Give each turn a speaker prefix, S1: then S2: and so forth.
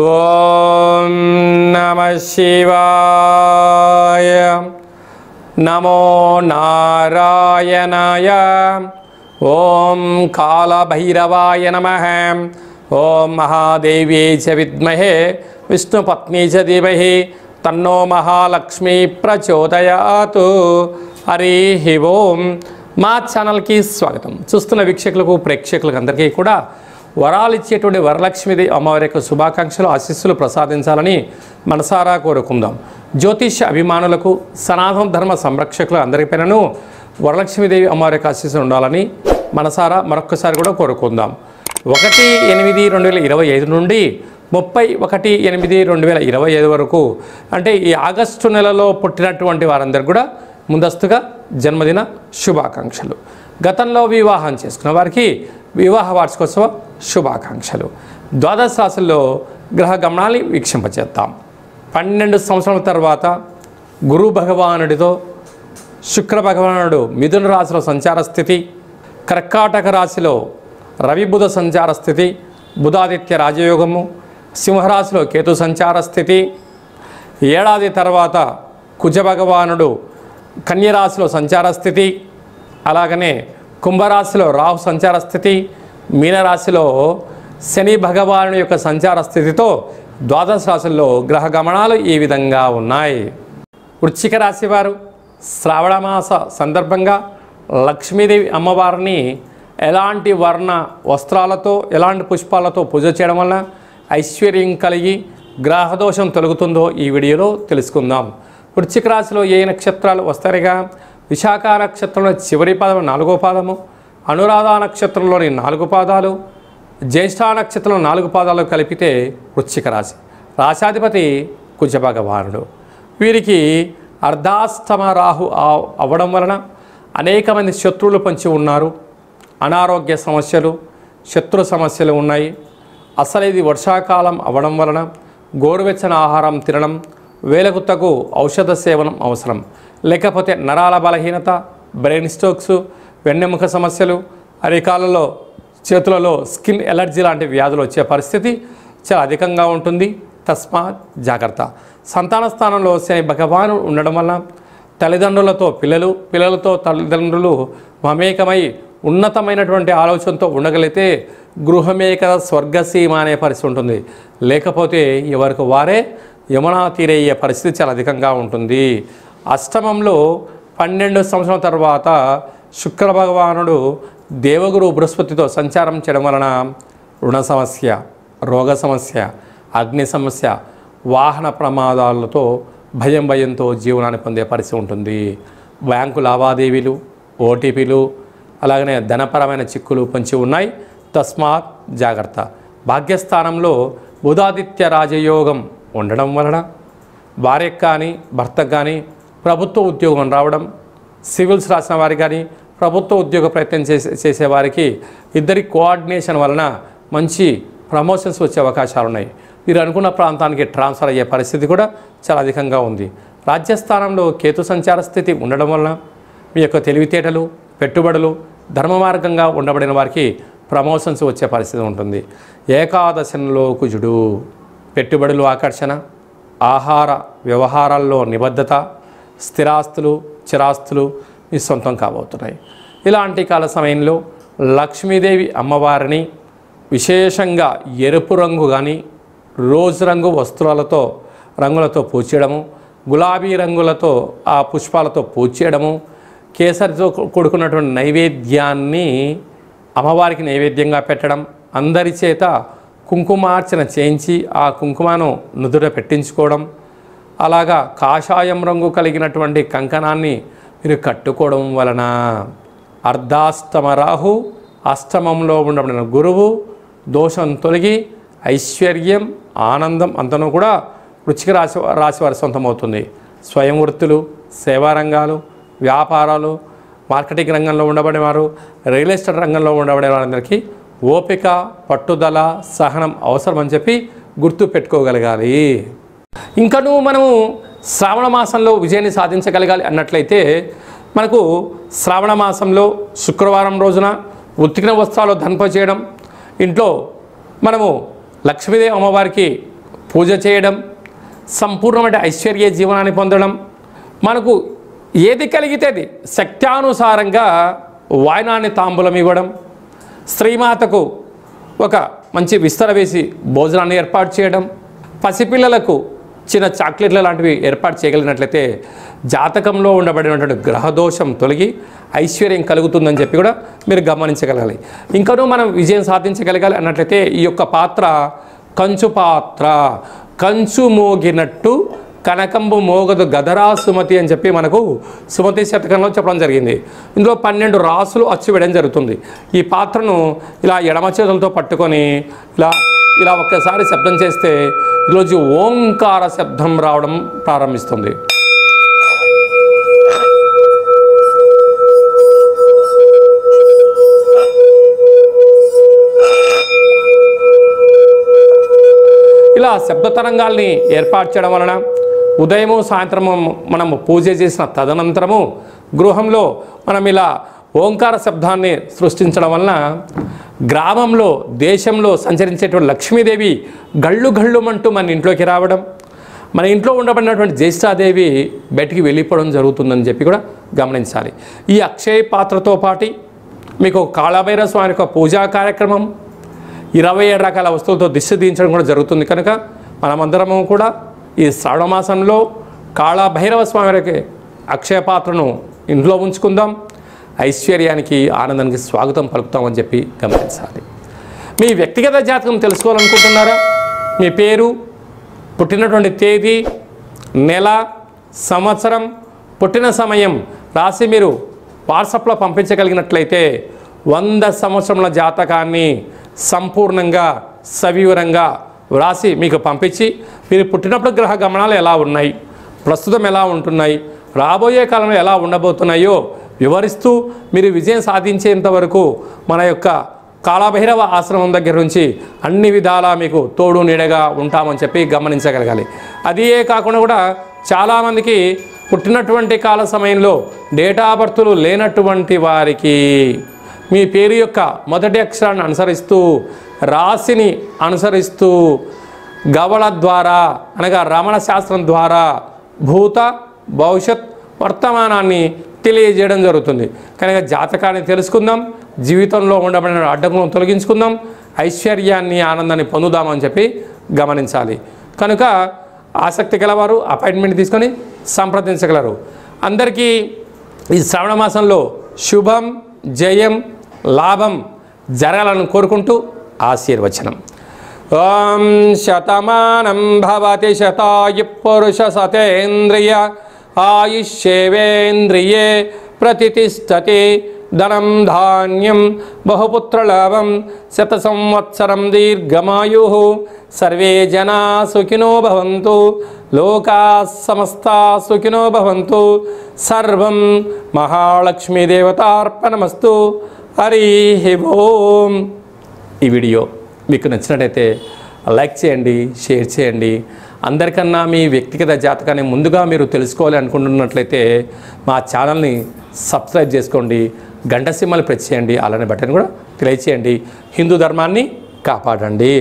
S1: ఓం నమః శివాయ. నమో నారాయణాయ. ఓం కాళభైరవాయ నమః. ఓం మహాదేవ్యై చ విద్మహే విష్ణుపత్నీ చ ధీమహి తన్నో మహాలక్ష్మి ప్రచోదయాతు. హరి ఓం. మా ఛానల్కి స్వాగతం. చూస్తున్న వీక్షకులకు ప్రేక్షకులకు అందరికీ కూడా వరాలు ఇచ్చేటువంటి వరలక్ష్మీదేవి అమ్మవారి యొక్క శుభాకాంక్షలు ఆశీస్సులు ప్రసాదించాలని మనసారా కోరుకుందాం. జ్యోతిష అభిమానులకు సనాతన ధర్మ సంరక్షకులు అందరిపైనను వరలక్ష్మీదేవి అమ్మవారి యొక్క ఆశీస్సులు ఉండాలని మనసారా మరొక్కసారి కూడా కోరుకుందాం. 1/8/2025 నుండి 31/8/2025 వరకు అంటే ఈ ఆగస్టు నెలలో పుట్టినటువంటి వారందరూ కూడా ముందస్తుగా జన్మదిన శుభాకాంక్షలు. గతంలో వివాహం చేసుకున్న వారికి వివాహ వార్షికోత్సవ శుభాకాంక్షలు. ద్వాదశ రాశుల్లో గ్రహ గమనాన్ని వీక్షింపచేద్దాం. 12 సంవత్సరాల తర్వాత గురు భగవానుడితో శుక్ర భగవానుడు మిథున రాశిలో సంచార స్థితి, కర్కాటక రాశిలో రవి బుధ సంచార స్థితి, బుధాదిత్య రాజయోగము, సింహరాశిలో కేతు సంచార స్థితి, ఏడాది తర్వాత కుజ భగవానుడు కన్యరాశిలో సంచార స్థితి, అలాగనే కుంభరాశిలో రాహు సంచార స్థితి, మీనరాశిలో శని భగవానుడి యొక్క సంచార స్థితితో ద్వాదశ రాశుల్లో గ్రహ గమనాలు ఈ విధంగా ఉన్నాయి. వృశ్చిక రాశి వారు శ్రావణ మాస సందర్భంగా లక్ష్మీదేవి అమ్మవారిని ఎలాంటి వర్ణ వస్త్రాలతో ఎలాంటి పుష్పాలతో పూజ చేయడం వల్ల ఐశ్వర్యం కలిగి గ్రహదోషం తొలగుతుందో ఈ వీడియోలో తెలుసుకుందాం. వృశ్చిక రాశిలో ఏ నక్షత్రాలు వస్తాయిగా? విశాఖ నక్షత్రంలో చివరి పాదము 4వ పాదము, అనురాధ నక్షత్రంలోని 4 పాదాలు, జ్యేష్ఠ నక్షత్రంలో 4 పాదాలు కలిపితే వృశ్చిక రాశి. రాశాధిపతి కుజ భగవానుడు. వీరికి అర్ధాష్టమ రాహు అవ్వడం వలన అనేక మంది శత్రువులు పొంచి ఉన్నారు. అనారోగ్య సమస్యలు, శత్రు సమస్యలు ఉన్నాయి. అసలు ఇది వర్షాకాలం అవ్వడం వలన గోరువెచ్చని ఆహారం తినడం, వేలకు తగు ఔషధ సేవనం అవసరం. లేకపోతే నరాల బలహీనత, బ్రెయిన్ స్ట్రోక్స్, వెన్నెముక సమస్యలు, అరికాలలో చేతులలో స్కిన్ ఎలర్జీ లాంటి వ్యాధులు వచ్చే పరిస్థితి చాలా అధికంగా ఉంటుంది. తస్మాత్ జాగ్రత్త. సంతాన స్థానంలో శని భగవాను ఉండడం వల్ల తల్లిదండ్రులతో పిల్లలు, పిల్లలతో తల్లిదండ్రులు మమేకమై ఉన్నతమైనటువంటి ఆలోచనతో ఉండగలిగితే గృహమే కదా స్వర్గసీమ అనే పరిస్థితి ఉంటుంది. లేకపోతే ఎవరికి వారే యమునా తీరయ్యే పరిస్థితి చాలా అధికంగా ఉంటుంది. అష్టమంలో 12 సంవత్సరాల తర్వాత శుక్ర భగవానుడు దేవగురు బృహస్పతితో సంచారం చేయడం వలన రుణ సమస్య, రోగ సమస్య, అగ్ని సమస్య, వాహన ప్రమాదాలతో భయంతో జీవనాన్ని పొందే పరిస్థితి ఉంటుంది. బ్యాంకు లావాదేవీలు, ఓటీపీలు, అలాగనే ధనపరమైన చిక్కులు పొంచి ఉన్నాయి. తస్మాత్ జాగ్రత్త. భాగ్యస్థానంలో బుధాదిత్య రాజయోగం ఉండడం వలన భార్యకు కానీ భర్తకు కానీ ప్రభుత్వ ఉద్యోగం రావడం, సివిల్స్ రాసిన వారికి కానీ ప్రభుత్వ ఉద్యోగ ప్రయత్నం చేసేవారికి ఇద్దరి కోఆర్డినేషన్ వలన మంచి ప్రమోషన్స్ వచ్చే అవకాశాలు ఉన్నాయి. మీరు అనుకున్న ప్రాంతానికి ట్రాన్స్ఫర్ అయ్యే పరిస్థితి కూడా చాలా అధికంగా ఉంది. రాజ్యస్థానంలో కేతు సంచార స్థితి ఉండడం వలన మీ యొక్క తెలివితేటలు, పెట్టుబడులు ధర్మ మార్గంగా ఉండబడిన వారికి ప్రమోషన్స్ వచ్చే పరిస్థితి ఉంటుంది. ఏకాదశంలో కుజుడు పెట్టుబడులు ఆకర్షణ, ఆహార వ్యవహారాల్లో నిబద్ధత, స్థిరాస్తులు, చిరాస్తులు మీ సొంతం కాబోతున్నాయి. ఇలాంటి కాల సమయంలో లక్ష్మీదేవి అమ్మవారిని విశేషంగా ఎరుపు రంగు కానీ రోజ్ రంగు వస్త్రాలతో రంగులతో పూచేయడము, గులాబీ రంగులతో ఆ పుష్పాలతో పూచేయడము, కేసరితో కూడుకున్నటువంటి నైవేద్యాన్ని అమ్మవారికి నైవేద్యంగా పెట్టడం, అందరి చేత కుంకుమార్చన చేయించి ఆ కుంకుమను నుదుట పెట్టించుకోవడం, అలాగా కాషాయం రంగు కలిగినటువంటి కంకణాన్ని మీరు కట్టుకోవడం వలన అర్ధాష్టమ రాహు అష్టమంలో ఉండబడిన గురువు దోషం తొలగి ఐశ్వర్యం, ఆనందం అంతనూ కూడా వృశ్చిక రాశి వారి సొంతమవుతుంది. స్వయం వృత్తులు, సేవా రంగాలు, వ్యాపారాలు, మార్కెటింగ్ రంగంలో ఉండబడేవారు, రియల్ ఎస్టేట్ రంగంలో ఉండబడే వారందరికీ ఓపిక, పట్టుదల, సహనం అవసరం అని చెప్పి గుర్తు పెట్టుకోగలగాలి. ఇంకనూ మనము శ్రావణ మాసంలో విజయాన్ని సాధించగలగాలి అన్నట్లయితే మనకు శ్రావణ మాసంలో శుక్రవారం రోజున ఉతికిన వస్త్రాలు ధన్ప చేయడం, ఇంట్లో మనము లక్ష్మీదేవి అమ్మవారికి పూజ చేయడం, సంపూర్ణమైన ఐశ్వర్య జీవనాన్ని పొందడం, మనకు ఏది కలిగితే అది శక్త్యానుసారంగా వాయనాన్ని తాంబూలం ఇవ్వడం, స్త్రీమాతకు ఒక మంచి విస్తర వేసి భోజనాన్ని ఏర్పాటు చేయడం, పసిపిల్లలకు చిన్న చాక్లెట్ల లాంటివి ఏర్పాటు చేయగలిగినట్లయితే జాతకంలో ఉండబడినటువంటి గ్రహదోషం తొలగి ఐశ్వర్యం కలుగుతుందని చెప్పి కూడా మీరు గమనించగలగాలి. ఇంకనూ మనం విజయం సాధించగలగాలి అన్నట్లయితే ఈ యొక్క పాత్ర కంచు పాత్ర, కంచు మోగినట్టు కనకంబు మోగదు గదరా సుమతి అని చెప్పి మనకు సుమతి శతకంలో చెప్పడం జరిగింది. ఇందులో 12 రాసులు అచ్చు వేయడం జరుగుతుంది. ఈ పాత్రను ఇలా ఎడమ చేతులతో పట్టుకొని ఇలా ఒక్కసారి శబ్దం చేస్తే ఈరోజు ఓంకార శబ్దం రావడం ప్రారంభిస్తుంది. ఇలా శబ్ద తరంగాల్ని ఏర్పాటు చేయడం వలన ఉదయము సాయంత్రము మనము పూజ చేసిన తదనంతరము గృహంలో మనం ఇలా ఓంకార శబ్దాన్ని సృష్టించడం వలన గ్రామంలో దేశంలో సంచరించేటువంటి లక్ష్మీదేవి గళ్ళు గళ్ళుమంటూ మన ఇంట్లోకి రావడం, మన ఇంట్లో ఉండబడినటువంటి జ్యేష్ఠాదేవి బయటికి వెళ్ళిపోవడం జరుగుతుందని చెప్పి కూడా గమనించాలి. ఈ అక్షయ పాత్రతో పాటు మీకు కాళభైరవ స్వామి యొక్క పూజా కార్యక్రమం 27 రకాల వస్తువులతో దిష్టి తీయించడం కూడా జరుగుతుంది. కనుక మనమందరము కూడా ఈ శ్రావణ మాసంలో కాళభైరవ స్వామి వారికి అక్షయ పాత్రను ఇంట్లో ఉంచుకుందాం, ఐశ్వర్యానికి ఆనందానికి స్వాగతం పలుకుతామని చెప్పి గమనించాలి. మీ వ్యక్తిగత జాతకం తెలుసుకోవాలనుకుంటున్నారా? మీ పేరు, పుట్టినటువంటి తేదీ, నెల, సంవత్సరం, పుట్టిన సమయం రాసి మీరు వాట్సాప్లో పంపించగలిగినట్లయితే 100 సంవత్సరముల జాతకాన్ని సంపూర్ణంగా సవివరంగా వ్రాసి మీకు పంపించి మీరు పుట్టినప్పుడు గ్రహ గమనాలు ఎలా ఉన్నాయి, ప్రస్తుతం ఎలా ఉంటున్నాయి, రాబోయే కాలంలో ఎలా ఉండబోతున్నాయో వివరిస్తూ మీరు విజయం సాధించేంత వరకు మన యొక్క కాళభైరవ ఆశ్రమం దగ్గర నుంచి అన్ని విధాలా మీకు తోడు నీడగా ఉంటామని చెప్పి గమనించగలగాలి. అదే కాకుండా కూడా చాలామందికి పుట్టినటువంటి కాల సమయంలో డేటా బర్తులు లేనటువంటి వారికి మీ పేరు యొక్క మొదటి అక్షరాన్ని అనుసరిస్తూ రాశిని అనుసరిస్తూ గవళ ద్వారా అనగా రమణ శాస్త్రం ద్వారా భూత భవిష్యత్ వర్తమానాన్ని తెలియజేయడం జరుగుతుంది. కనుక జాతకాన్ని తెలుసుకుందాం, జీవితంలో ఉండబడిన అడ్డంకులను తొలగించుకుందాం, ఐశ్వర్యాన్ని ఆనందాన్ని పొందుదామని చెప్పి గమనించాలి. కనుక ఆసక్తి గలవారు అపాయింట్మెంట్ తీసుకొని సంప్రదించగలరు. అందరికీ ఈ శ్రావణ మాసంలో శుభం, జయం, లాభం జరగాలని కోరుకుంటూ ఆశీర్వచనం. ఓం శతమానం భవతి శతాయు పురుష సతేంద్రియ ఆయుష్యేవేంద్రియే ప్రతిష్టతి ధనం ధాన్యం బహుపుత్రలాభం శత సంవత్సరం దీర్ఘమాయు సర్వే జనా సుఖినో భవంతు లోకా సమస్తా సుఖినో భవంతు సర్వం మహాలక్ష్మీ దేవతార్పణమస్తు. హరి ఓం. ఈ వీడియో మీకు నచ్చినట్టయితే లైక్ చేయండి, షేర్ చేయండి. అందరికన్నా మీ వ్యక్తిగత జాతకాన్ని ముందుగా మీరు తెలుసుకోవాలి అనుకుంటున్నట్లయితే మా ఛానల్ని సబ్స్క్రైబ్ చేసుకోండి, గంట సింబల్ ప్రెస్ చేయండి, అలానే బటన్ కూడా తెలియచేయండి. హిందూ ధర్మాన్ని కాపాడండి.